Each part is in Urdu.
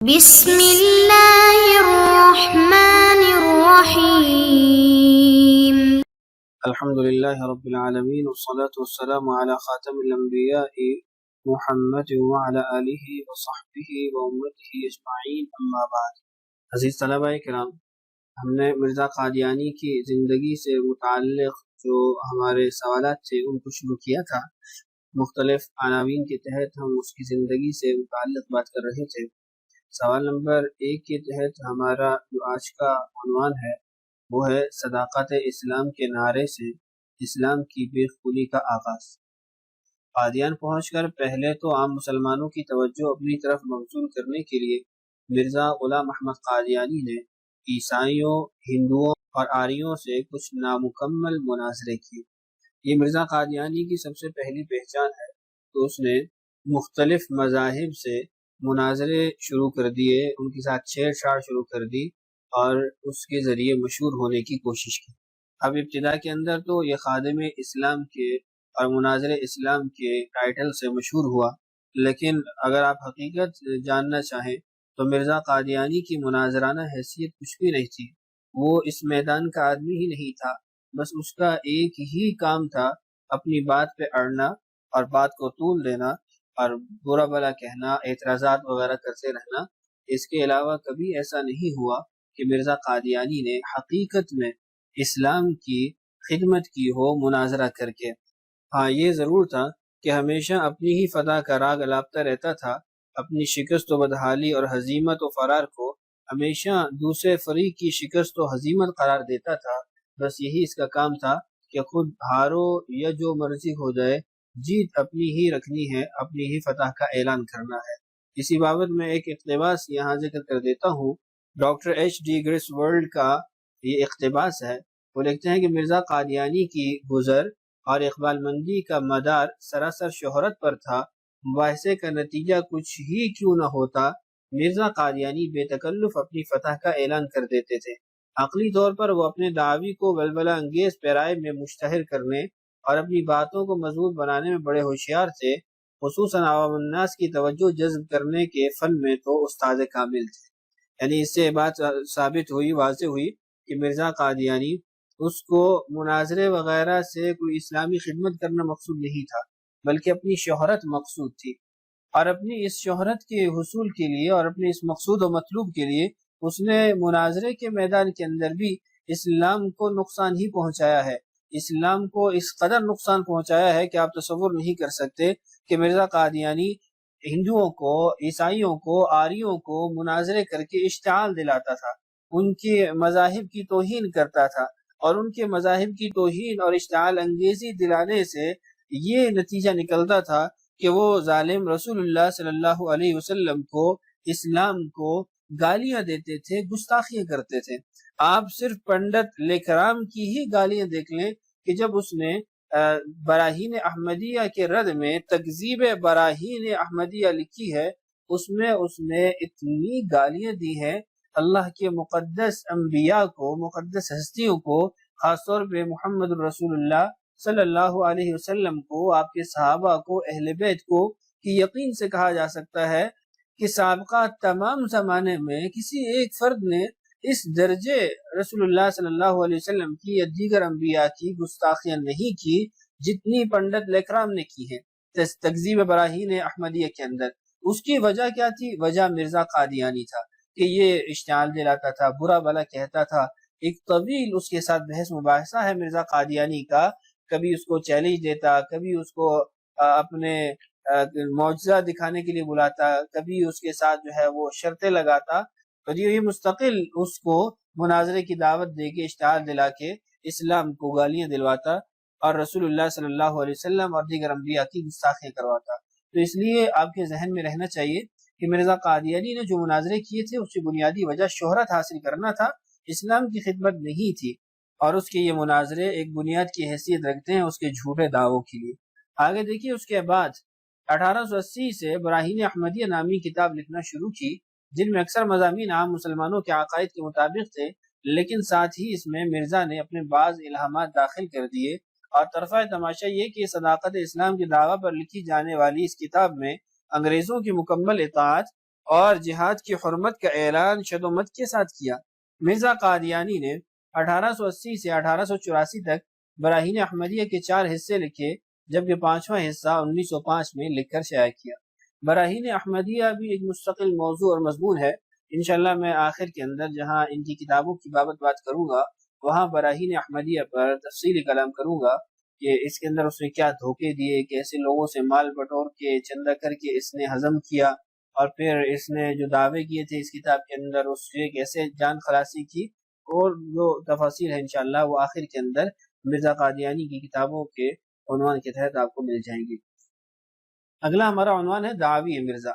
بسم اللہ الرحمن الرحیم۔ الحمد للہ رب العالمین والصلاة والسلام علی خاتم الانبیاء محمد وعلی آلہ وصحبہ وامتہ اجمعین، اما بعد۔ عزیز طلبہ کرام، ہم نے مرزا قادیانی کی زندگی سے متعلق جو ہمارے سوالات تھے ان کو شروع کیا تھا۔ مختلف عناوین کے تحت ہم اس کی زندگی سے متعلق بات کر رہے تھے۔ سوال نمبر 1 کے تحت ہمارا جو آج کا عنوان ہے وہ ہے صداقت اسلام کے نعرے سے اسلام کی بے خودی کا آغاز۔ قادیان پہنچ کر پہلے تو عام مسلمانوں کی توجہ اپنی طرف مبذول کرنے کے لیے مرزا غلام احمد قادیانی نے عیسائیوں، ہندوؤں اور آریوں سے کچھ نامکمل مناظرے کیے۔ یہ مرزا قادیانی کی سب سے پہلی پہچان ہے تو اس نے مختلف مذاہب سے مناظرے شروع کر دیے، ان کے ساتھ چھیڑ چھاڑ شروع کر دی اور اس کے ذریعے مشہور ہونے کی کوشش کی۔ اب ابتدا کے اندر تو یہ خادم اسلام کے اور مناظر اسلام کے ٹائٹل سے مشہور ہوا، لیکن اگر آپ حقیقت جاننا چاہیں تو مرزا قادیانی کی مناظرانہ حیثیت کچھ بھی نہیں تھی۔ وہ اس میدان کا آدمی ہی نہیں تھا، بس اس کا ایک ہی کام تھا اپنی بات پہ اڑنا اور بات کو طول دینا اور برا بلا کہنا، اعتراضات وغیرہ کرتے رہنا۔ اس کے علاوہ کبھی ایسا نہیں ہوا کہ مرزا قادیانی نے حقیقت میں اسلام کی خدمت کی ہو مناظرہ کر کے۔ ہاں، یہ ضرور تھا کہ ہمیشہ اپنی ہی فتح کا راگ الاپتا رہتا تھا، اپنی شکست و بدحالی اور ہزیمت و فرار کو ہمیشہ دوسرے فریق کی شکست و ہزیمت قرار دیتا تھا۔ بس یہی اس کا کام تھا کہ خود ہارو یا جو مرضی ہو جائے، جیت اپنی ہی رکھنی ہے، اپنی ہی فتح کا اعلان کرنا ہے۔ اسی بابت میں ایک اقتباس یہاں ذکر کر دیتا ہوں۔ Doctor H D Grace World کا یہ اقتباس ہے۔ وہ لکھتے ہیں کہ مرزا قادیانی کی گزر اور اقبال مندی کا مدار سراسر شہرت پر تھا۔ مباحثے کا نتیجہ کچھ ہی کیوں نہ ہوتا، مرزا قادیانی بے تکلف اپنی فتح کا اعلان کر دیتے تھے۔ عقلی طور پر وہ اپنے دعوی کو ولولہ انگیز پیرائے میں مشتہر کرنے اور اپنی باتوں کو مضبوط بنانے میں بڑے ہوشیار تھے، خصوصاً عوام الناس کی توجہ جذب کرنے کے فن میں تو استاد کامل تھے۔ یعنی اس سے بات ثابت ہوئی، واضح ہوئی کہ مرزا قادیانی اس کو مناظرے وغیرہ سے کوئی اسلامی خدمت کرنا مقصود نہیں تھا، بلکہ اپنی شہرت مقصود تھی، اور اپنی اس شہرت کے حصول کے لیے اور اپنے اس مقصود و مطلوب کے لیے اس نے مناظرے کے میدان کے اندر بھی اسلام کو نقصان ہی پہنچایا ہے۔ اسلام کو اس قدر نقصان پہنچایا ہے کہ آپ تصور نہیں کر سکتے کہ مرزا قادیانی ہندوؤں کو، عیسائیوں کو، آریوں کو مناظرے کر کے اشتعال دلاتا تھا، ان کے مذاہب کی توہین کرتا تھا، اور ان کے مذاہب کی توہین اور اشتعال انگیزی دلانے سے یہ نتیجہ نکلتا تھا کہ وہ ظالم رسول اللہ صلی اللہ علیہ وسلم کو، اسلام کو گالیاں دیتے تھے، گستاخیاں کرتے تھے۔ آپ صرف پنڈت لیکرام کی ہی گالیاں دیکھ لیں کہ جب اس نے براہین احمدیہ کے رد میں تکذیب براہین احمدیہ لکھی ہے، اس میں اس نے اتنی گالیاں دی ہیں اللہ کے مقدس انبیاء کو، مقدس ہستیوں کو، خاص طور پہ محمد رسول اللہ صلی اللہ علیہ وسلم کو، آپ کے صحابہ کو، اہل بیت کو، کہ یقین سے کہا جا سکتا ہے کہ سابقہ تمام زمانے میں کسی ایک فرد نے اس درجے رسول اللہ صلی اللہ علیہ وسلم کی یا دیگر انبیاء کی گستاخیاں نہیں کی جتنی پنڈت لیکرام نے کی ہیں تکذیب براہین احمدیہ کے اندر۔ اس کی وجہ کیا تھی؟ وجہ مرزا قادیانی تھا کہ یہ اشتعال دلاتا تھا، برا بلا کہتا تھا۔ ایک طویل اس کے ساتھ بحث مباحثہ ہے مرزا قادیانی کا، کبھی اس کو چیلنج دیتا، کبھی اس کو اپنے معجزہ دکھانے کے لیے بلاتا، کبھی اس کے ساتھ جو ہے وہ شرطیں لگاتا، تو یہ مستقل اس کو مناظرے کی دعوت دے کے، اشتعال دلا کے اسلام کو گالیاں دلواتا اور رسول اللہ صلی اللہ علیہ وسلم اور دیگر انبیاء کی گستاخیاں کرواتا۔ تو اس لیے آپ کے ذہن میں رہنا چاہیے کہ مرزا قادیانی نے جو مناظرے کیے تھے اس کی بنیادی وجہ شہرت حاصل کرنا تھا، اسلام کی خدمت نہیں تھی، اور اس کے یہ مناظرے ایک بنیاد کی حیثیت رکھتے ہیں اس کے جھوٹے دعووں کے لیے۔ آگے دیکھیے، اس کے بعد 1880 سے براہین احمدیہ نامی کتاب لکھنا شروع کی، جن میں اکثر مضامین عام مسلمانوں کے عقائد کے مطابق تھے، لیکن ساتھ ہی اس میں مرزا نے اپنے بعض الہامات داخل کر دیے، اور طرفہ تماشا یہ کہ صداقت اسلام کے دعویٰ پر لکھی جانے والی اس کتاب میں انگریزوں کی مکمل اطاعت اور جہاد کی حرمت کا اعلان شدومت کے ساتھ کیا۔ مرزا قادیانی نے 1880 سے 1884 تک براہین احمدیہ کے 4 حصے لکھے، جبکہ 5واں حصہ 1905 میں لکھ کر شائع کیا۔ براہین احمدیہ بھی ایک مستقل موضوع اور مضمون ہے۔ انشاءاللہ میں آخر کے اندر جہاں ان کی کتابوں کی بات کروں گا وہاں براہین احمدیہ پر تفصیلی کلام کروں گا کہ اس کے اندر اس نے کیا دھوکے دیے، کیسے لوگوں سے مال بٹور کے چندہ کر کے اس نے ہضم کیا، اور پھر اس نے جو دعوے کیے تھے اس کتاب کے اندر اس سے کیسے جان خلاصی کی، اور جو تفاصیل ہے انشاءاللہ وہ آخر کے اندر مرزا قادیانی کی کتابوں کے عنوان کے تحت آپ کو مل جائیں گی۔ اگلا ہمارا عنوان ہے دعوی مرزا۔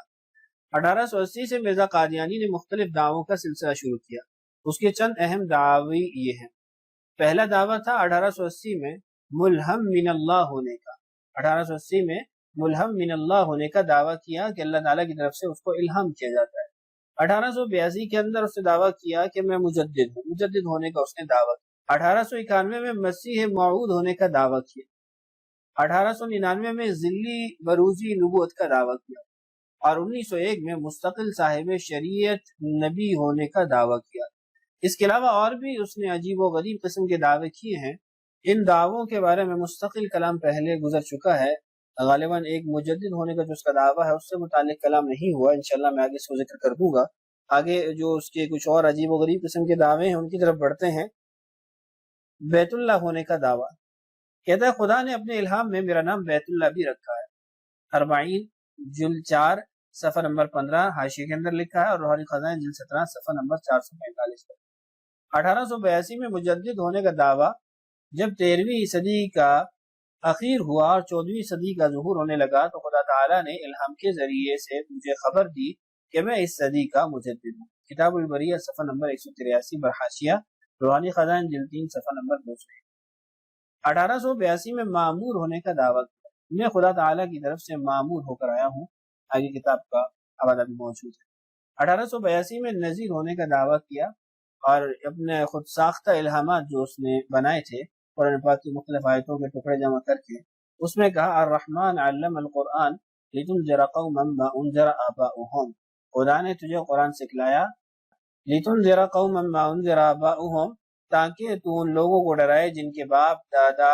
1880 سے مرزا قادیانی نے مختلف دعووں کا سلسلہ شروع کیا۔ اس کے چند اہم دعوی یہ ہیں۔ پہلا دعویٰ تھا 1880 میں ملہم من اللہ ہونے کا۔ 1880 میں ملہم من اللہ ہونے کا دعویٰ کیا کہ اللہ تعالیٰ کی طرف سے اس کو الہام کیا جاتا ہے۔ 1882 کے اندر اس نے دعویٰ کیا کہ میں مجدد ہوں، مجدد ہونے کا اس نے دعویٰ کیا۔ 1891 میں مسیح موعود ہونے کا دعویٰ کیا۔ 1899 میں ذلی بروزی نبوت کا دعویٰ کیا، اور 1901 میں مستقل صاحب شریعت نبی ہونے کا دعویٰ کیا۔ اس کے علاوہ اور بھی اس نے عجیب و غریب قسم کے دعوے کیے ہیں۔ ان دعووں کے بارے میں مستقل کلام پہلے گزر چکا ہے۔ غالباً ایک مجدد ہونے کا جو اس کا دعویٰ ہے اس سے متعلق کلام نہیں ہوا، انشاءاللہ میں آگے اس کو ذکر کر دوں گا۔ آگے جو اس کے کچھ اور عجیب و غریب قسم کے دعوے ہیں ان کی طرف بڑھتے ہیں۔ بیت اللہ ہونے کا دعویٰ کہتا ہے خدا نے اپنے الہام میں میرا نام بیت اللہ بھی رکھا ہے۔ 40 جلد 4 صفحہ نمبر 15 حاشیے کے اندر لکھا ہے، اور روحانی خزائن جلد 17 صفحہ نمبر 445 پر۔ 1882 میں مجدد ہونے کا دعویٰ جب 13ویں صدی کا اخیر ہوا اور 14ویں صدی کا ظہور ہونے لگا تو خدا تعالیٰ نے الہام کے ذریعے سے مجھے خبر دی کہ میں اس صدی کا مجدد ہوں۔ کتاب البریہ صفحہ نمبر 183 پر حاشیہ، روحانی خزائن جلد 3 صفحہ نمبر 200۔ 1882 میں معمور ہونے کا دعویٰ کیا، میں خدا تعالیٰ کی طرف سے معمور ہو کر آیا ہوں۔ آگے کتاب کا حوالہ بھی موجود ہے۔ 1882 میں نذیر ہونے کا دعویٰ کیا، اور اپنے خود ساختہ الہامات جو اس نے بنائے تھے قرآن پاک کی مختلف آیتوں کے ٹکڑے جمع کر کے اس میں کہا الرحمن علم القرآن لتنذر قوما ما انذر آباؤہم، خدا نے تجھے قرآن سکھلایا لتنذر قوما ما انذر آباؤہم، تاکہ تو ان لوگوں کو ڈرائے جن کے باپ دادا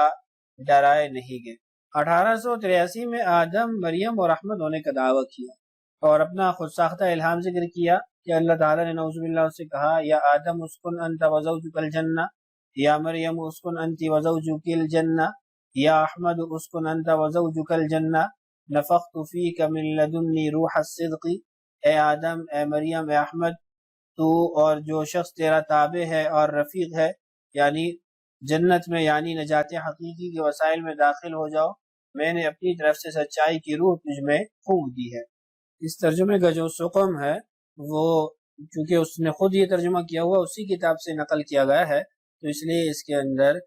ڈرائے نہیں گئے۔ 1883 میں آدم مریم اور احمد ہونے کا دعویٰ کیا اور اپنا خود ساختہ الہام ذکر کیا کہ اللہ تعالیٰ نے نعوذ باللہ سے کہا یا آدم اسکن انت وزوجک الجنہ، یا مریم اسکن انت وزوجک الجنہ، یا احمد اسکن انت وزوجک الجنہ نفخت فیک من لدنی روح الصدق، اے آدم، اے مریم، اے احمد، تو اور جو شخص تیرا تابع ہے اور رفیق ہے یعنی جنت میں یعنی نجات حقیقی کے وسائل میں داخل ہو جاؤ، میں نے اپنی طرف سے سچائی کی روح تجھ میں پھونک دی ہے۔ اس ترجمے کا جو سقم ہے وہ چونکہ اس نے خود یہ ترجمہ کیا ہوا اسی کتاب سے نقل کیا گیا ہے، تو اس لیے اس کے اندر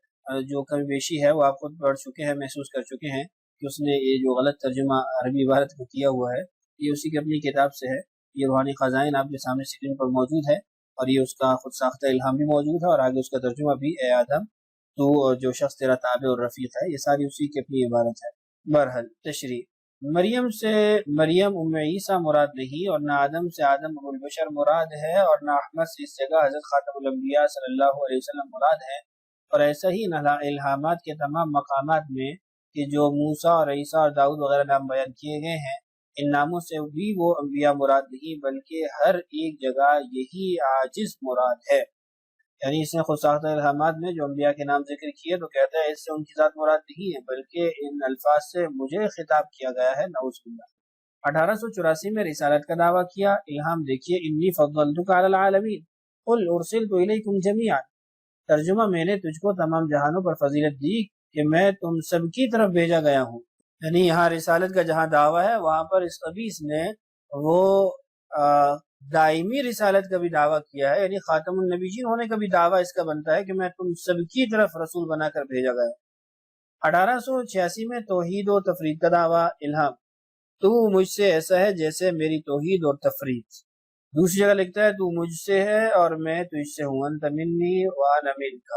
جو کمی بیشی ہے وہ آپ خود پڑھ چکے ہیں، محسوس کر چکے ہیں کہ اس نے یہ جو غلط ترجمہ عربی عبارت کو کیا ہوا ہے یہ اسی کی اپنی کتاب سے ہے۔ یہ روحانی خزائن آپ کے سامنے اسکرین پر موجود ہے، اور یہ اس کا خود ساختہ الہام بھی موجود ہے، اور آگے اس کا ترجمہ بھی اے آدم تو جو شخص تیرا تابع اور رفیق ہے، یہ ساری اسی کی اپنی عبارت ہے۔ برحال تشریح، مریم سے مریم ام عیسیٰ مراد نہیں، اور نہ آدم سے آدم ابو البشر مراد ہے، اور نہ احمد سے اس جگہ حضرت خاتم الانبیاء صلی اللہ علیہ وسلم مراد ہے، اور ایسا ہی الہامات کے تمام مقامات میں کہ جو موسیٰ اور عیسیٰ اور داؤد وغیرہ نام بیان کیے گئے ہیں ان ناموں سے بھی وہ انبیاء مراد نہیں، بلکہ ہر ایک جگہ یہی عاجز مراد ہے۔ یعنی اس نے خود ساختہ الہامات میں جو انبیاء کے نام ذکر کیے تو کہتا ہے اس سے ان کی ذات مراد نہیں ہے، بلکہ ان الفاظ سے مجھے خطاب کیا گیا ہے، نعوذ باللہ۔ 1884 میں رسالت کا دعویٰ کیا، الہام دیکھیے انی فضلتک علی العالمین قل ارسلت الیکم جمیعا، ترجمہ میں نے تجھ کو تمام جہانوں پر فضیلت دی کہ میں تم سب کی طرف بھیجا گیا ہوں۔ یعنی یہاں رسالت کا جہاں دعویٰ ہے وہاں پر اس خبیث نے وہ دائمی رسالت کا بھی دعویٰ کیا ہے، یعنی خاتم النبیین ہونے کا بھی دعویٰ اس کا بنتا ہے کہ میں تم سب کی طرف رسول بنا کر بھیجا گیا۔ 1886 میں توحید و تفرید کا دعویٰ، الہام تو مجھ سے ایسا ہے جیسے میری توحید اور تفرید۔ دوسری جگہ لکھتا ہے تو مجھ سے ہے اور میں تجھ سے ہوں، انت منی وانا منک۔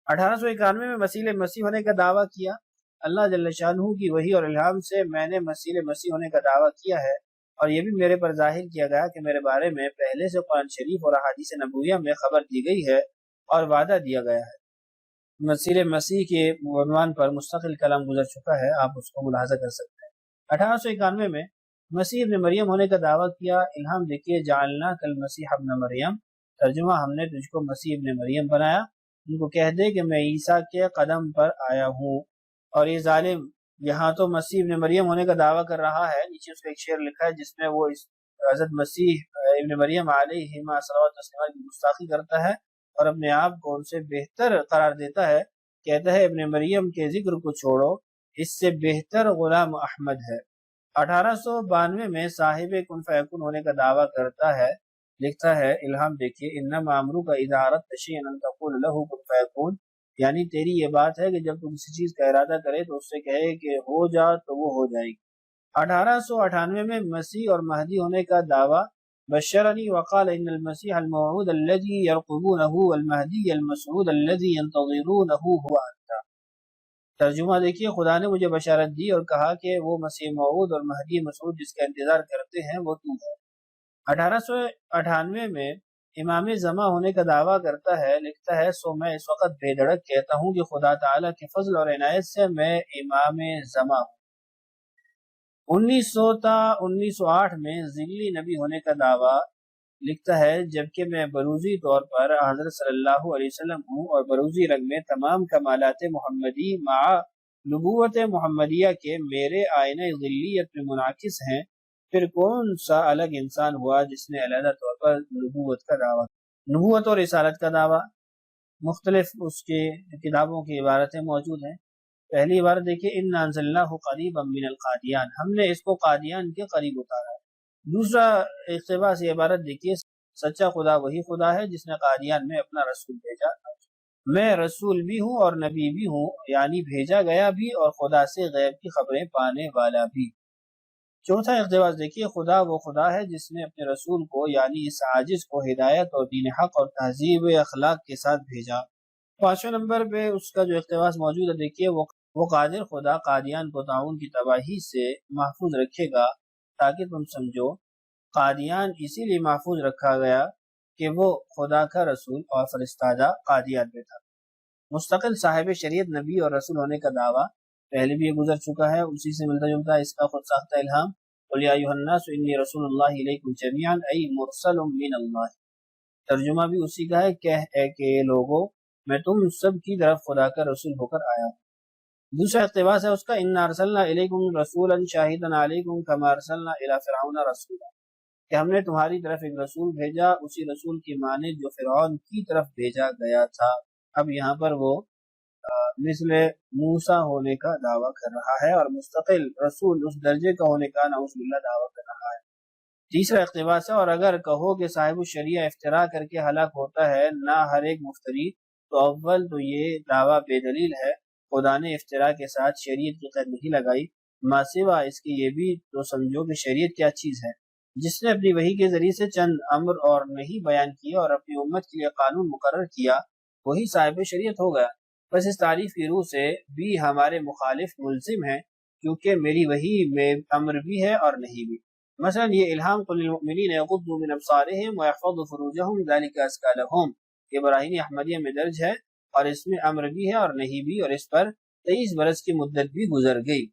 1891 میں وسیلہ مسیح ہونے کا دعویٰ کیا، اللہ جل شانہ کی وحی اور الہام سے میں نے وسیلہ مسیح ہونے کا دعویٰ کیا ہے، اور یہ بھی میرے پر ظاہر کیا گیا کہ میرے بارے میں پہلے سے قرآن شریف اور احادیث نبویہ میں خبر دی گئی ہے اور وعدہ دیا گیا ہے۔ مسیح مسیح کے عنوان پر مستقل کلام گزر چکا ہے، آپ اس کو ملاحظہ کر سکتے ہیں۔ 1891 میں مسیح ابن مریم ہونے کا دعویٰ کیا۔ الہام دیکھیے، جعلنا کل مسیح ابن مریم، ترجمہ ہم نے تجھ کو مسیح ابن مریم بنایا۔ ان کو کہہ دے کہ میں عیسیٰ کے قدم پر آیا ہوں۔ اور یہ ظالم یہاں تو مسیح ابن مریم ہونے کا دعویٰ کر رہا ہے، نیچے اس کا ایک شعر لکھا ہے جس میں وہ حضرت مسیح ابن مریم علیہ صلوات والسلام کی گستاخی کرتا ہے اور اپنے آپ کو ان سے بہتر قرار دیتا ہے۔ کہتا ہے ابن مریم کے ذکر کو چھوڑو، اس سے بہتر غلام احمد ہے۔ 1892 میں صاحب کن فیکون ہونے کا دعویٰ کرتا ہے، لکھتا ہے، الہام دیکھیے، انما امرک اذا اردت شیئا ان تقول له کن فیکون، یعنی تیری یہ بات ہے کہ جب تو کسی چیز کا ارادہ کرے تو اس سے کہے کہ ہو جا تو وہ ہو جائے گی۔ 1898 میں مسیح اور مہدی ہونے کا دعویٰ، بشرنی وقال ان المسیح الموعود الذي يرقبونه والمهدي المسعود الذي ينتظرونه هو انت۔ ترجمہ دیکھیے، خدا نے مجھے بشارت دی اور کہا کہ وہ مسیح موعود اور مہدی مسعود جس کا انتظار کرتے ہیں وہ تو ہے۔ 1898 میں امام زماں ہونے کا دعویٰ کرتا ہے، لکھتا ہے، سو میں اس وقت بے دھڑک کہتا ہوں کہ خدا تعالیٰ کے فضل اور عنایت سے میں امام زماں ہوں۔ 1908 میں ذلی نبی ہونے کا دعویٰ، لکھتا ہے، جبکہ میں بروزی طور پر حضرت صلی اللہ علیہ وسلم ہوں اور بروزی رنگ میں تمام کمالات محمدی مع نبوت محمدیہ کے میرے آئینہ ذلیت میں منعکس ہیں، پھر کون سا الگ انسان ہوا جس نے علیحدہ طور پر نبوت کا دعویٰ، نبوت اور رسالت کا دعویٰ۔ مختلف اس کے کتابوں کی عبارتیں موجود ہیں۔ پہلی عبارت دیکھیے، اِنَّا أَنزَلْنَاهُ قَرِيبًا مِنَ الْقَادِیان، ہم نے اس کو قادیان کے قریب اتارا۔ دوسرا اقتباس یہ عبارت دیکھیے، سچا خدا وہی خدا ہے جس نے قادیان میں اپنا رسول بھیجا، میں رسول بھی ہوں اور نبی بھی ہوں، یعنی بھیجا گیا بھی اور خدا سے غیب کی خبریں پانے والا بھی۔ چوتھا اقتباس دیکھیے، خدا وہ خدا ہے جس نے اپنے رسول کو یعنی اس عاجز کو ہدایت اور دین حق اور تہذیب اخلاق کے ساتھ بھیجا۔ 5ویں نمبر پہ اس کا جو اقتباس موجود ہے دیکھیے، وہ قادر خدا قادیان کو طاعون کی تباہی سے محفوظ رکھے گا، تاکہ تم سمجھو قادیان اسی لیے محفوظ رکھا گیا کہ وہ خدا کا رسول اور فرستادہ قادیان میں تھا۔ مستقل صاحب شریعت نبی اور رسول ہونے کا دعویٰ، پہلے بھی یہ گزر چکا ہے، اسی سے ملتا جلتا ہے اس کا خود ساختہ الہام، قُلْ يَا أَيُّهَا النَّاسُ إِنِّي رَسُولُ اللَّهِ إِلَيْكُمْ جَمِيعًا أَيْ مُرْسَلٌ مِّنَ اللَّهِ۔ ترجمہ بھی اسی کا ہے، کہہ کہ لوگو میں تم سب کی طرف خدا کا رسول ہو کر آیا ہوں۔ دوسرا اقتباس ہے اس کا، اِنَّا أَرْسَلْنَا إِلَيْكُمْ رَسُولًا شَاهِدًا عَلَيْكُمْ كَمَا أَرْسَلْنَا إِلَى فِرْعَوْنَ رَسُولًا، کہ ہم نے تمہاری طرف ایک رسول بھیجا، اسی رسول کی مانند جو فرعون کی طرف بھیجا گیا تھا۔ اب یہاں پر وہ مثل موسیٰ ہونے کا دعویٰ کر رہا ہے اور مستقل رسول اس درجے کا ہونے کا نعوذ باللہ دعویٰ کر رہا ہے۔ تیسرا اقتباس ہے، اور اگر کہو کہ صاحب الشریعہ افتراء کر کے ہلاک ہوتا ہے، نہ ہر ایک مفتری، تو اول تو یہ دعویٰ بے دلیل ہے، خدا نے افتراء کے ساتھ شریعت کی قید نہیں لگائی، ما سوا اس کی یہ بھی تو سمجھو کہ شریعت کیا چیز ہے۔ جس نے اپنی وحی کے ذریعے سے چند امر اور نہیں بیان کیا اور اپنی امت کے لیے قانون مقرر کیا، وہی صاحب شریعت ہو گیا۔ بس اس تعریف کی روح سے بھی ہمارے مخالف ملزم ہیں، کیونکہ میری وحی میں امر بھی ہے اور نہیں بھی۔ مثلا یہ الہام قل للمؤمنین یغضوا من ابصارہم ویحفظوا فروجہم ذلک ازکی لہم، یہ براہین احمدیہ میں درج ہے اور اس میں امر بھی ہے اور نہیں بھی، اور اس پر 23 برس کی مدت بھی گزر گئی۔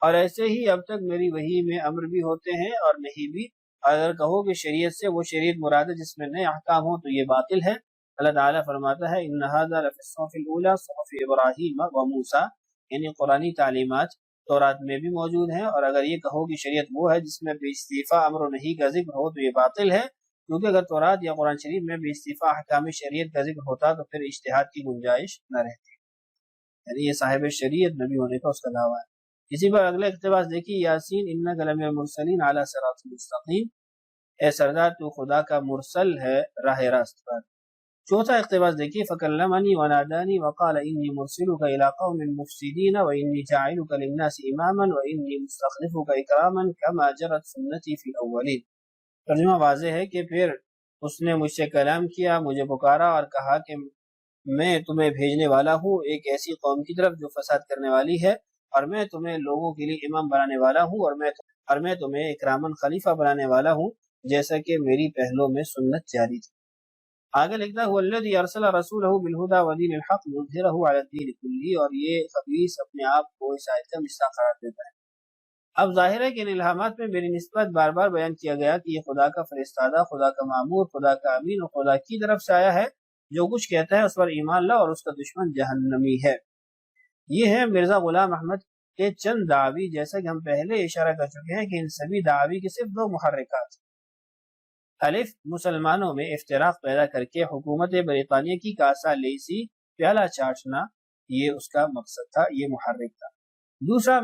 اور ایسے ہی اب تک میری وحی میں امر بھی ہوتے ہیں اور نہیں بھی۔ اگر کہو کہ شریعت سے وہ شریعت مراد ہے جس میں نئے احکام ہوں تو یہ باطل ہے۔ اللہ تعالیٰ فرماتا ہے ان ھذا لفی الصحف الاولی صحف ابراہیم و موسیٰ، یعنی قرآنی تعلیمات تورات میں بھی موجود ہیں۔ اور اگر یہ کہو کہ شریعت وہ ہے جس میں بے استعفاء امر و نہی کا ذکر ہو تو یہ باطل ہے، کیونکہ اگر تورات یا قرآن شریف میں بے استعفاء احکام شریعت کا ذکر ہوتا تو پھر اجتہاد کی گنجائش نہ رہتی۔ یعنی یہ صاحب شریعت نبی ہونے کا اس کا دعویٰ ہے۔ اسی پر اگلا اقتباس دیکھیے، یاسین انک لمن المرسلین علی صراط مستقیم، اے سردار تو خدا کا مرسل ہے راہ راست پر۔ چوتھا اقتباس دیکھیے، فکلمنی ونادانی وقال انی مرسلک الی قوم مفسدین وانی جاعلک للناس اماما وانی مستخلفک اکراما کما جرت سنتی فی الاولین۔ ترجمہ واضح ہے کہ پھر اس نے مجھ سے کلام کیا، مجھے پکارا اور کہا کہ میں تمہیں بھیجنے والا ہوں ایک ایسی قوم کی طرف جو فساد کرنے والی ہے، اور میں تمہیں لوگوں کے لیے امام بنانے والا ہوں، اور میں تمہیں اکراماً خلیفہ بنانے والا ہوں، جیسا کہ میری پہلوں میں سنت جاری تھی۔ آگے لکھتا ہے والذی ارسل رسولہ بالہدی ودین الحق ليظہرہ علی الدین کلہ، اور یہ خبیث اپنے آپ کو اس آیت کا مصداق قرار دیتا ہے۔ اب ظاہر ہے کہ ان الہامات میں میری نسبت بار بار بیان کیا گیا کہ یہ خدا کا فرستادہ، خدا کا مامور، خدا کا امین اور خدا کی طرف سے آیا ہے، جو کچھ کہتا ہے اس پر ایمان لا اور اس کا دشمن جہنمی ہے۔ یہ ہے مرزا غلام احمد کے چند دعوی، جیسا کہ ہم پہلے اشارہ کر چکے ہیں کہ ان سبھی دعوی کے صرف دو محرکات: الف، مسلمانوں میں افتراق پیدا کر کے حکومت برطانیہ کی کاسہ لیسی پیالہ چاٹنا، یہ اس کا مقصد تھا، یہ محرک تھا۔ دوسرا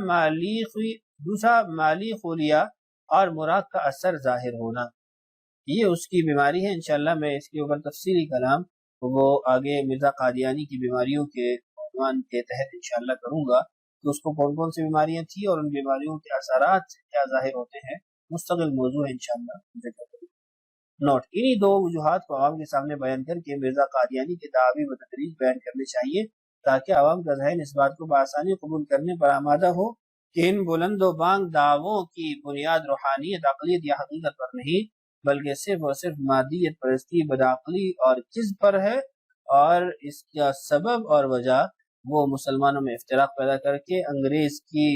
مالی خلیہ اور مراق کا اثر ظاہر ہونا، یہ اس کی بیماری ہے۔ انشاءاللہ میں اس کے اوپر تفصیلی کلام وہ آگے مرزا قادیانی کی بیماریوں کے عنوان کے تحت انشاءاللہ کروں گا کہ اس کو کون کون سی بیماریاں تھیں اور ان بیماریوں کے اثرات کیا ظاہر ہوتے ہیں، مستقل موضوع ہے انشاءاللہ۔ نوٹ: انہی دو وجوہات کو عوام کے سامنے بیان کر کے مرزا قادیانی کے دعوی بتدریج بیان کرنے چاہیے، تاکہ عوام کا ذہن اس بات کو بآسانی قبول کرنے پر آمادہ ہو کہ ان بلند و بانگ دعووں کی بنیاد روحانیت، عقلیت یا حقیقت پر نہیں، بلکہ صرف اور صرف مادیت پرستی، بدعقلی اور کذب پر ہے، اور اس کا سبب اور وجہ وہ مسلمانوں میں افتراق پیدا کر کے انگریز کی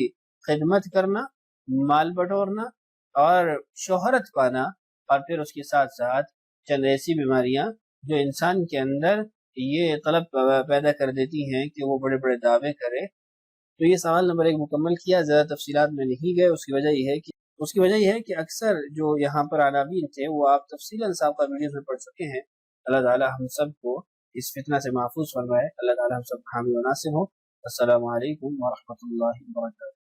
خدمت کرنا، مال بٹورنا اور شہرت پانا، اور پھر اس کے ساتھ ساتھ چند ایسی بیماریاں جو انسان کے اندر یہ طلب پیدا کر دیتی ہیں کہ وہ بڑے بڑے دعوے کرے۔ تو یہ سوال نمبر 1 مکمل کیا، زیادہ تفصیلات میں نہیں گئے۔ اس کی وجہ یہ ہے کہ اکثر جو یہاں پر عناوین تھے وہ آپ تفصیلاً سابقہ ویڈیوز میں پڑھ چکے ہیں۔ اللہ تعالی ہم سب کو اس فتنہ سے محفوظ فرمائے، اللہ تعالی ہم سب حامی و ناصر ہو۔ السلام علیکم ورحمۃ اللہ وبرکاتہ۔